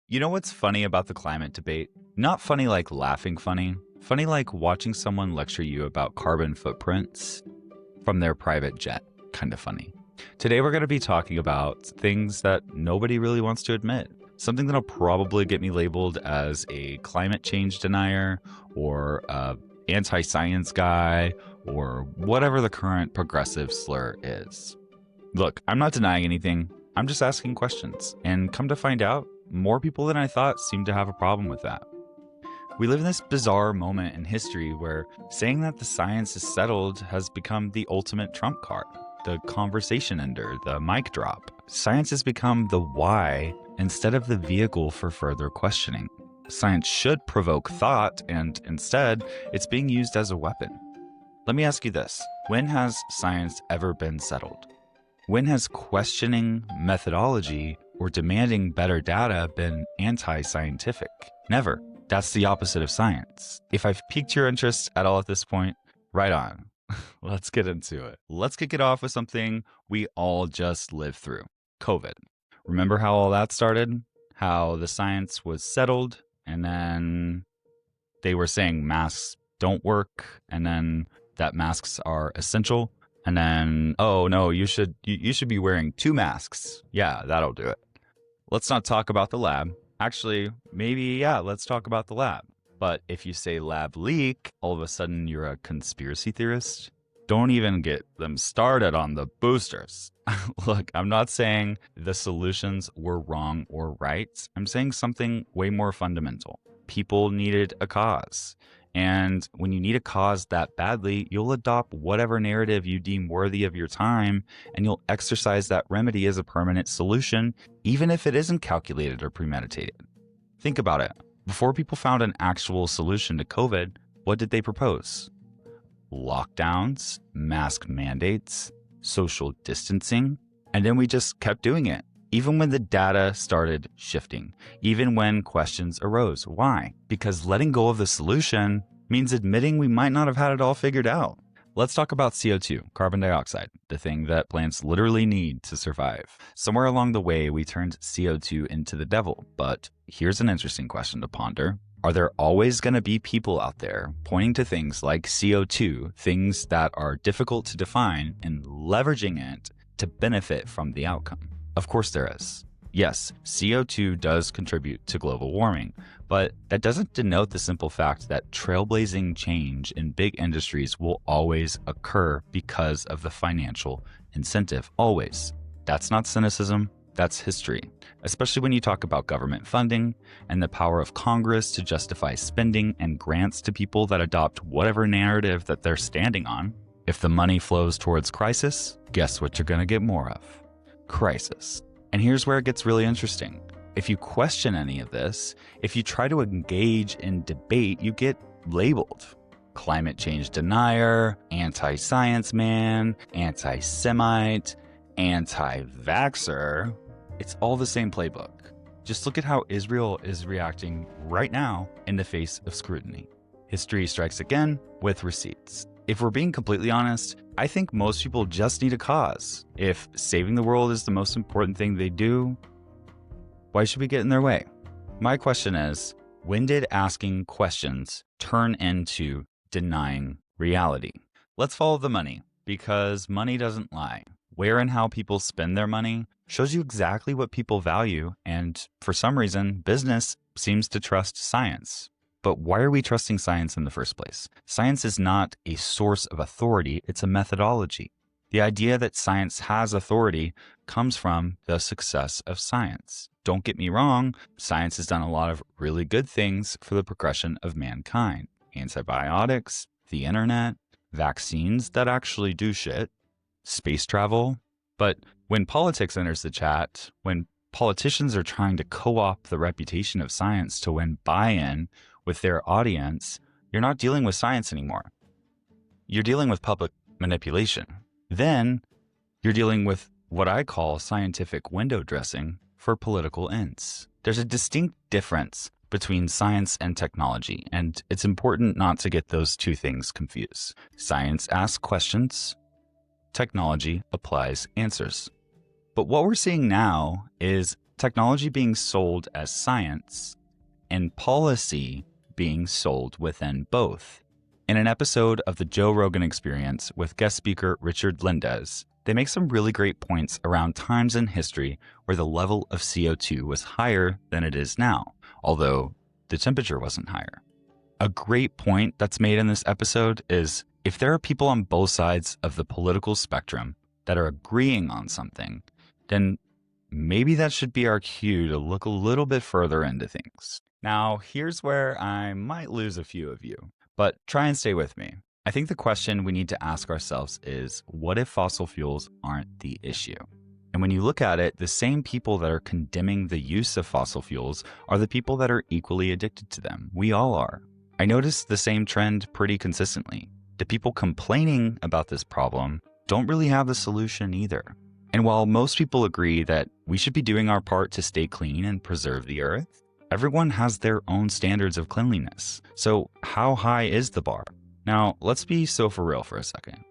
You know what's funny about the climate debate? Not funny like laughing funny, funny like watching someone lecture you about carbon footprints from their private jet. Kind of funny. Today we're going to be talking about things that nobody really wants to admit. Something that'll probably get me labeled as a climate change denier or a anti-science guy or whatever the current progressive slur is. Look, I'm not denying anything. I'm just asking questions. And come to find out, more people than I thought seem to have a problem with that. We live in this bizarre moment in history where saying that the science is settled has become the ultimate trump card, the conversation ender, the mic drop. Science has become the why instead of the vehicle for further questioning. Science should provoke thought, and instead, it's being used as a weapon. Let me ask you this. When has science ever been settled? When has questioning methodology or demanding better data been anti-scientific? Never. That's the opposite of science. If I've piqued your interest at all at this point, right on. Let's get into it. Let's kick it off with something we all just lived through. COVID. Remember how all that started? How the science was settled, and then they were saying masks don't work, and then that masks are essential. And then, oh no, you should be wearing 2 masks. Yeah, that'll do it. Let's not talk about the lab. Actually, maybe, yeah, let's talk about the lab. But if you say lab leak, all of a sudden you're a conspiracy theorist. Don't even get them started on the boosters. Look, I'm not saying the solutions were wrong or right. I'm saying something way more fundamental. People needed a cause. And when you need a cause that badly, you'll adopt whatever narrative you deem worthy of your time, and you'll exercise that remedy as a permanent solution, even if it isn't calculated or premeditated. Think about it. Before people found an actual solution to COVID, what did they propose? Lockdowns, mask mandates, social distancing, and then we just kept doing it. Even when the data started shifting, even when questions arose. Why? Because letting go of the solution means admitting we might not have had it all figured out. Let's talk about CO2, carbon dioxide, the thing that plants literally need to survive. Somewhere along the way, we turned CO2 into the devil. But here's an interesting question to ponder. Are there always going to be people out there pointing to things like CO2, things that are difficult to define, and leveraging it to benefit from the outcome? Of course there is. Yes, CO2 does contribute to global warming, but that doesn't denote the simple fact that trailblazing change in big industries will always occur because of the financial incentive. Always. That's not cynicism, that's history. Especially when you talk about government funding and the power of Congress to justify spending and grants to people that adopt whatever narrative that they're standing on. If the money flows towards crisis, guess what you're going to get more of? Crisis. And here's where it gets really interesting. If you question any of this, if you try to engage in debate, you get labeled. Climate change denier, anti-science man, anti-Semite, anti-vaxxer. It's all the same playbook. Just look at how Israel is reacting right now in the face of scrutiny. History strikes again with receipts. If we're being completely honest, I think most people just need a cause. If saving the world is the most important thing they do, why should we get in their way? My question is, when did asking questions turn into denying reality? Let's follow the money, because money doesn't lie. Where and how people spend their money shows you exactly what people value, and for some reason, business seems to trust science. But why are we trusting science in the first place? Science is not a source of authority, it's a methodology. The idea that science has authority comes from the success of science. Don't get me wrong, science has done a lot of really good things for the progression of mankind. Antibiotics, the internet, vaccines that actually do shit, space travel. But when politics enters the chat, when politicians are trying to co-opt the reputation of science to win buy-in with their audience, you're not dealing with science anymore. You're dealing with public manipulation. Then you're dealing with what I call scientific window dressing for political ends. There's a distinct difference between science and technology, and it's important not to get those two things confused. Science asks questions, technology applies answers. But what we're seeing now is technology being sold as science, and policy being sold within both. In an episode of the Rogan Experience with guest speaker Richard Lindzen, they make some really great points around times in history where the level of CO2 was higher than it is now, although the temperature wasn't higher. A great point that's made in this episode is if there are people on both sides of the political spectrum that are agreeing on something, then maybe that should be our cue to look a little bit further into things. Now, here's where I might lose a few of you, but try and stay with me. I think the question we need to ask ourselves is, what if fossil fuels aren't the issue? And when you look at it, the same people that are condemning the use of fossil fuels are the people that are equally addicted to them. We all are. I notice the same trend pretty consistently. The people complaining about this problem don't really have the solution either. And while most people agree that we should be doing our part to stay clean and preserve the earth, everyone has their own standards of cleanliness. So how high is the bar? Now, let's be so for real for a second.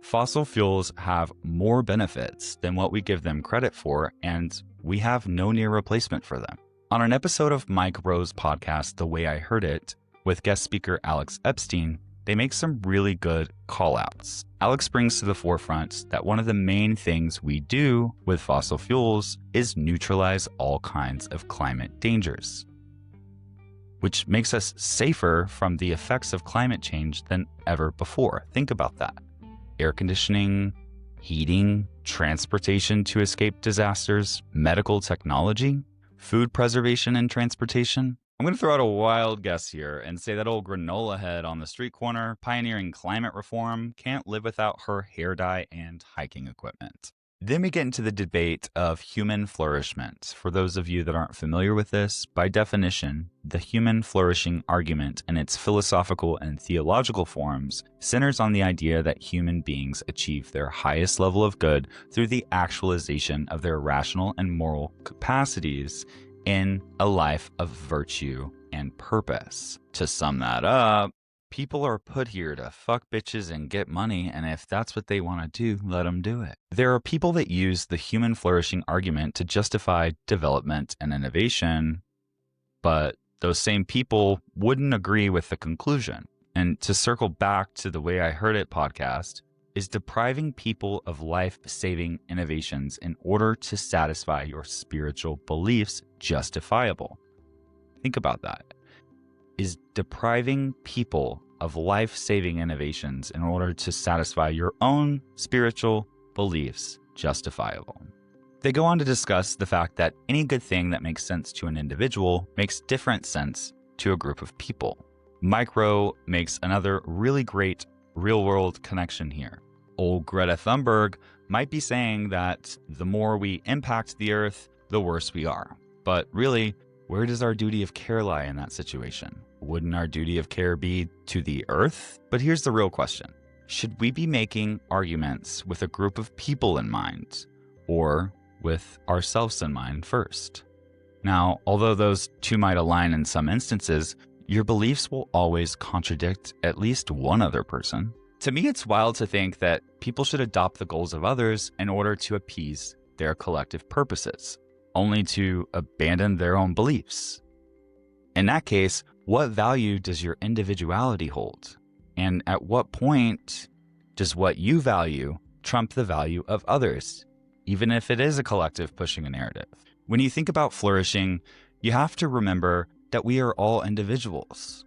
Fossil fuels have more benefits than what we give them credit for, and we have no near replacement for them. On an episode of Mike Rowe's podcast, The Way I Heard It, with guest speaker Alex Epstein, they make some really good call-outs. Alex brings to the forefront that one of the main things we do with fossil fuels is neutralize all kinds of climate dangers, which makes us safer from the effects of climate change than ever before. Think about that. Air conditioning, heating, transportation to escape disasters, medical technology, food preservation and transportation. I'm going to throw out a wild guess here and say that old granola head on the street corner, pioneering climate reform, can't live without her hair dye and hiking equipment. Then we get into the debate of human flourishment. For those of you that aren't familiar with this, by definition, the human flourishing argument in its philosophical and theological forms centers on the idea that human beings achieve their highest level of good through the actualization of their rational and moral capacities in a life of virtue and purpose. To sum that up, people are put here to fuck bitches and get money, and if that's what they want to do, let them do it. There are people that use the human flourishing argument to justify development and innovation, but those same people wouldn't agree with the conclusion. And to circle back to the Way I Heard It podcast, is depriving people of life-saving innovations in order to satisfy your spiritual beliefs justifiable? Think about that. Is depriving people of life-saving innovations in order to satisfy your own spiritual beliefs justifiable? They go on to discuss the fact that any good thing that makes sense to an individual makes different sense to a group of people. Mike Rowe makes another really great real-world connection here. Old Greta Thunberg might be saying that the more we impact the earth, the worse we are. But really, where does our duty of care lie in that situation? Wouldn't our duty of care be to the earth? But here's the real question. Should we be making arguments with a group of people in mind, or with ourselves in mind first? Now, although those two might align in some instances, your beliefs will always contradict at least one other person. To me, it's wild to think that people should adopt the goals of others in order to appease their collective purposes, only to abandon their own beliefs. In that case, what value does your individuality hold? And at what point does what you value trump the value of others, even if it is a collective pushing a narrative? When you think about flourishing, you have to remember that we are all individuals.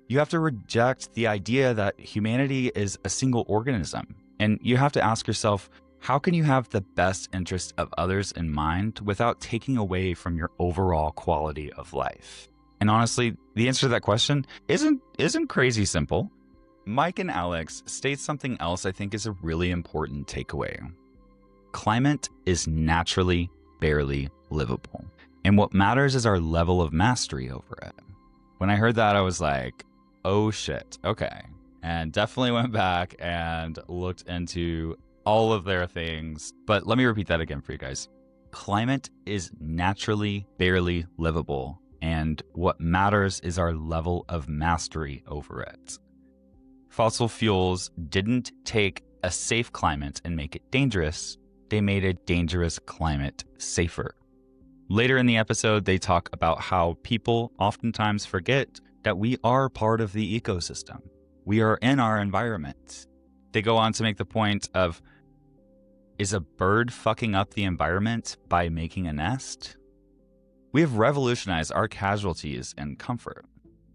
You have to reject the idea that humanity is a single organism. And you have to ask yourself, how can you have the best interest of others in mind without taking away from your overall quality of life? And honestly, the answer to that question isn't crazy simple. Mike and Alex state something else I think is a really important takeaway. Climate is naturally barely livable. And what matters is our level of mastery over it. When I heard that, I was like, oh shit, okay. And definitely went back and looked into all of their things. But let me repeat that again for you guys. Climate is naturally barely livable. And what matters is our level of mastery over it. Fossil fuels didn't take a safe climate and make it dangerous. They made a dangerous climate safer. Later in the episode, they talk about how people oftentimes forget that we are part of the ecosystem. We are in our environment. They go on to make the point of, is a bird fucking up the environment by making a nest? We have revolutionized our casualties and comfort.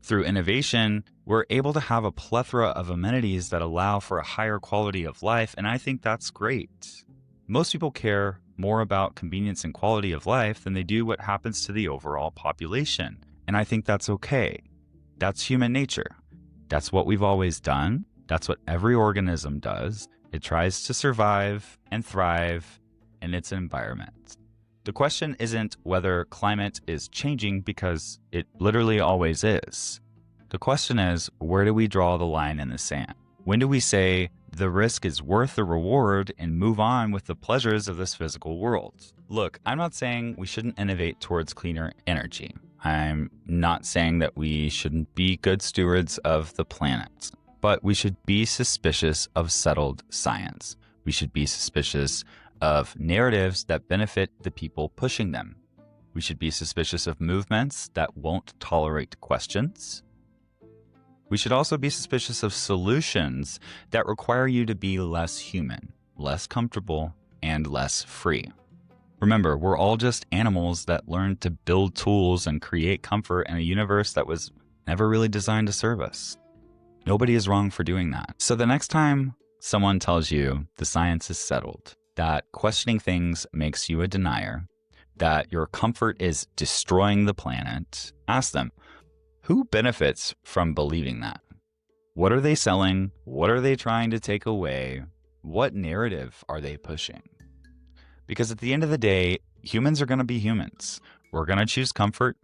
Through innovation, we're able to have a plethora of amenities that allow for a higher quality of life, and I think that's great. Most people care more about convenience and quality of life than they do what happens to the overall population, and I think that's okay. That's human nature. That's what we've always done. That's what every organism does. It tries to survive and thrive in its environment. The question isn't whether climate is changing, because it literally always is. The question is, where do we draw the line in the sand? When do we say the risk is worth the reward and move on with the pleasures of this physical world? Look, I'm not saying we shouldn't innovate towards cleaner energy. I'm not saying that we shouldn't be good stewards of the planet, but we should be suspicious of settled science. We should be suspicious of narratives that benefit the people pushing them. We should be suspicious of movements that won't tolerate questions. We should also be suspicious of solutions that require you to be less human, less comfortable, and less free. Remember, we're all just animals that learned to build tools and create comfort in a universe that was never really designed to serve us. Nobody is wrong for doing that. So the next time someone tells you the science is settled, that questioning things makes you a denier, that your comfort is destroying the planet, ask them, who benefits from believing that? What are they selling? What are they trying to take away? What narrative are they pushing? Because at the end of the day, humans are going to be humans. We're going to choose comfort.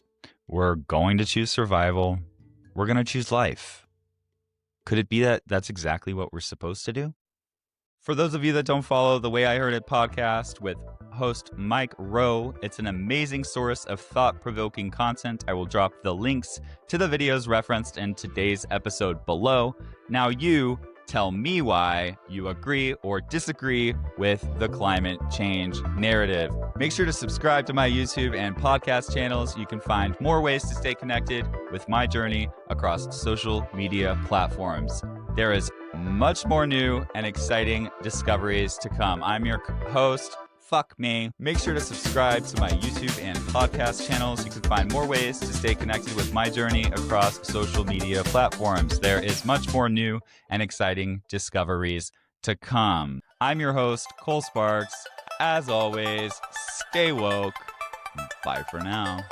We're going to choose survival. We're going to choose life. Could it be that that's exactly what we're supposed to do? For those of you that don't follow the Way I Heard It podcast with host Mike Rowe, it's an amazing source of thought-provoking content. I will drop the links to the videos referenced in today's episode below. Now you tell me why you agree or disagree with the climate change narrative. Make sure to subscribe to my YouTube and podcast channels. You can find more ways to stay connected with my journey across social media platforms. There is much more new and exciting discoveries to come. I'm your host. Fuck me. Make sure to subscribe to my YouTube and podcast channels. You can find more ways to stay connected with my journey across social media platforms. There is much more new and exciting discoveries to come. I'm your host, Cole Sparks. As always, stay woke. Bye for now.